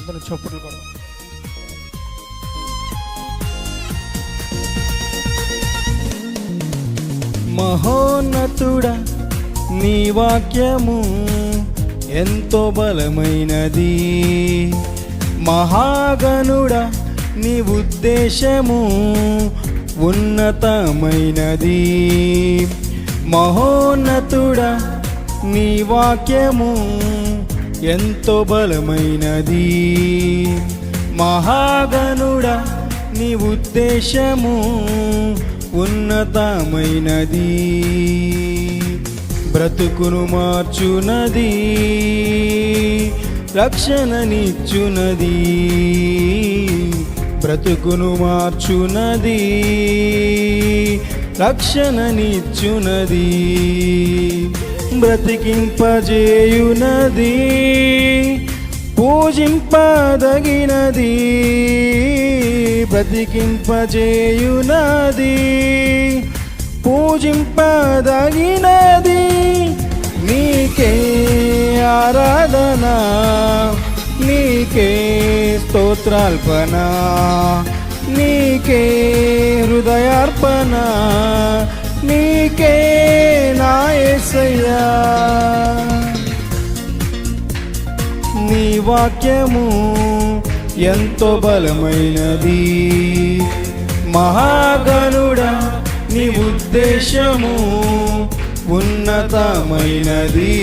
అందరూ చప్పులు కూడా. మహోన్నతుడా నీ వాక్యము ఎంతో బలమైనది, మహాగణుడా నీ ఉద్దేశము ఉన్నతమైనది. మహోన్నతుడా నీ వాక్యము ఎంతో బలమైనది, మహాగణుడా నీ ఉద్దేశము ఉన్నతమైనది. బ్రతుకును మార్చునది, రక్షణనిచ్చునది. బ్రతుకును మార్చునది, రక్షణనిచ్చునది. బ్రతికింపజేయునది, పూజింపదగినది. బ్రతికింపజేయునది, పూజింపదగినది. నీకే ఆరాధన, నీకే స్తోత్రార్పణ, నీకే హృదయార్పణ, నీకే నా యేసయ్యా. నీ వాక్యము ఎంతో బలమైనది, మహాగణుడా నీ ఉద్దేశము ఉన్నతమైనది.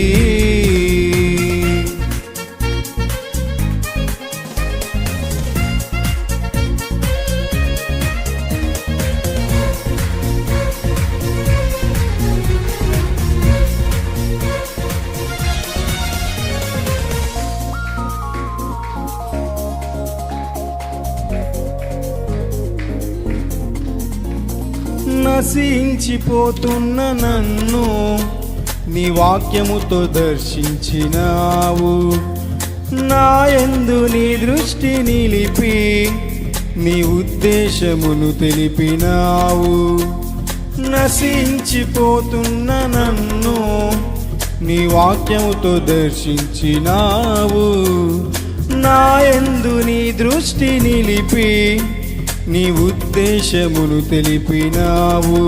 నశించిపోతున్న నన్ను నీ వాక్యముతో దర్శించినావు. నా యందు నీ దృష్టి నిలిపి నీ ఉద్దేశమును తెలిపినావు. నశించిపోతున్న నన్ను నీ వాక్యముతో దర్శించినావు. నా యందు నీ దృష్టి నిలిపి నీ ఉద్దేశమును తెలిపినావు.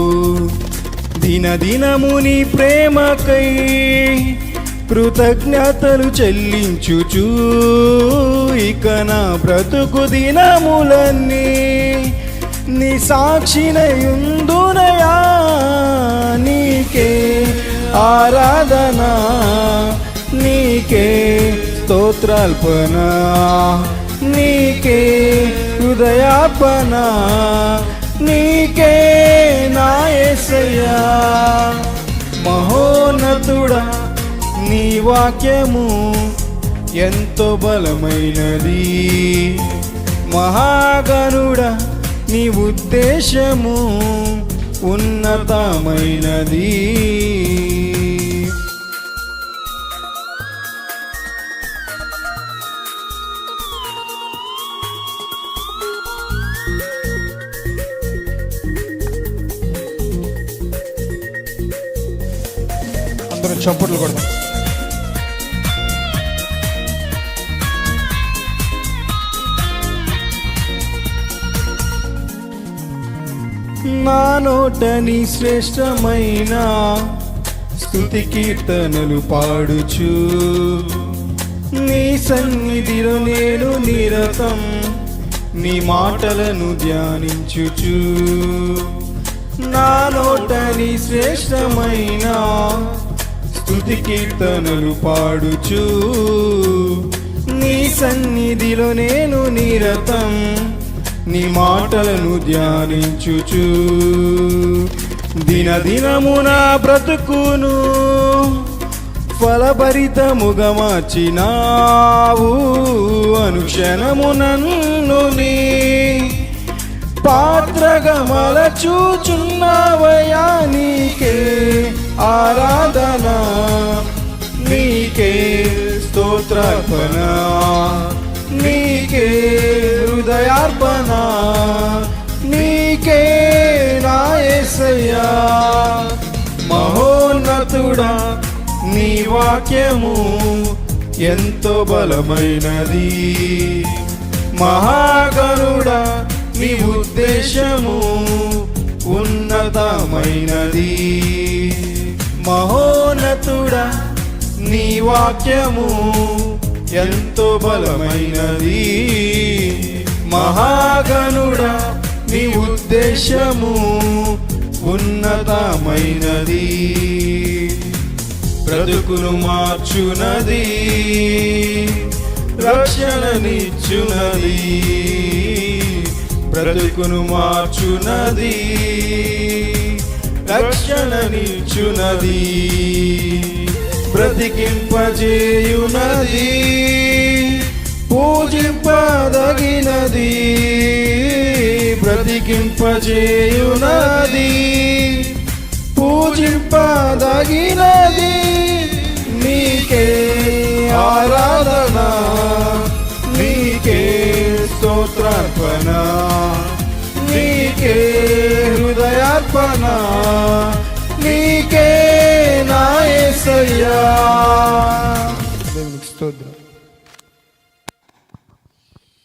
దినదినము నీ ప్రేమకై కృతజ్ఞతలు చెల్లించుచు, ఇక నా బ్రతుకు దినములన్నీ నీ సాక్షినయుందునయా. నీకే ఆరాధన, నీకే స్తోత్రార్పణ, నీకే హృదయార్పణ, నీకే నా యేసయ్యా. మహోన్నతుడా నీ వాక్యము ఎంతో బలమైనది, మహాగణుడా నీ ఉద్దేశము ఉన్నతమైనది. అందరూ చప్పట్లు కొడతాం. నా నోట నీ శ్రేష్టమైన స్తుతి కీర్తనలు పాడుచు, నీ సన్నిధిలో నేను నిరతం నీ మాటలను ధ్యానించుచు. నా నోట నీ శ్రేష్టమైన స్తుతి కీర్తనలు పాడుచు, నీ సన్నిధిలో నేను నిరతం నీ మాటలను ధ్యానించుచు. దినదినము నా బ్రతుకును ఫలభరితముగా మార్చినావు. అనుక్షణము నన్ను నీ పాత్రగా మలచూచున్నావయ్యా. నీకే ఆరాధన, నీకే స్తోత్రార్పణ, నీకే హృదయార్పణ, నీకే నా యేసయ్యా. మహోన్నతుడా నీ వాక్యము ఎంతో బలమైనది. మహాగణుడా నీ ఉద్దేశము ఉన్నతమైనది. మహోన్నతుడా నీ వాక్యము ఎంతో బలమైనది. మహాగణుడా నీ ఉద్దేశము ఉన్నతమైనది. బ్రతుకును మార్చునది, రక్షణనిచ్చునది. బ్రతుకును మార్చునది, రక్షణనిచ్చునది. బ్రతికింపజేయునది, పూజింపదగినది. బ్రతికింపజేయునది, పూజింపదగినది. నీకే ఆరాధన, నీకే స్తోత్రార్పణ, నీకే హృదయార్పణ, నీకే నా యేసయ్యా. దేవునికి స్తోత్రం.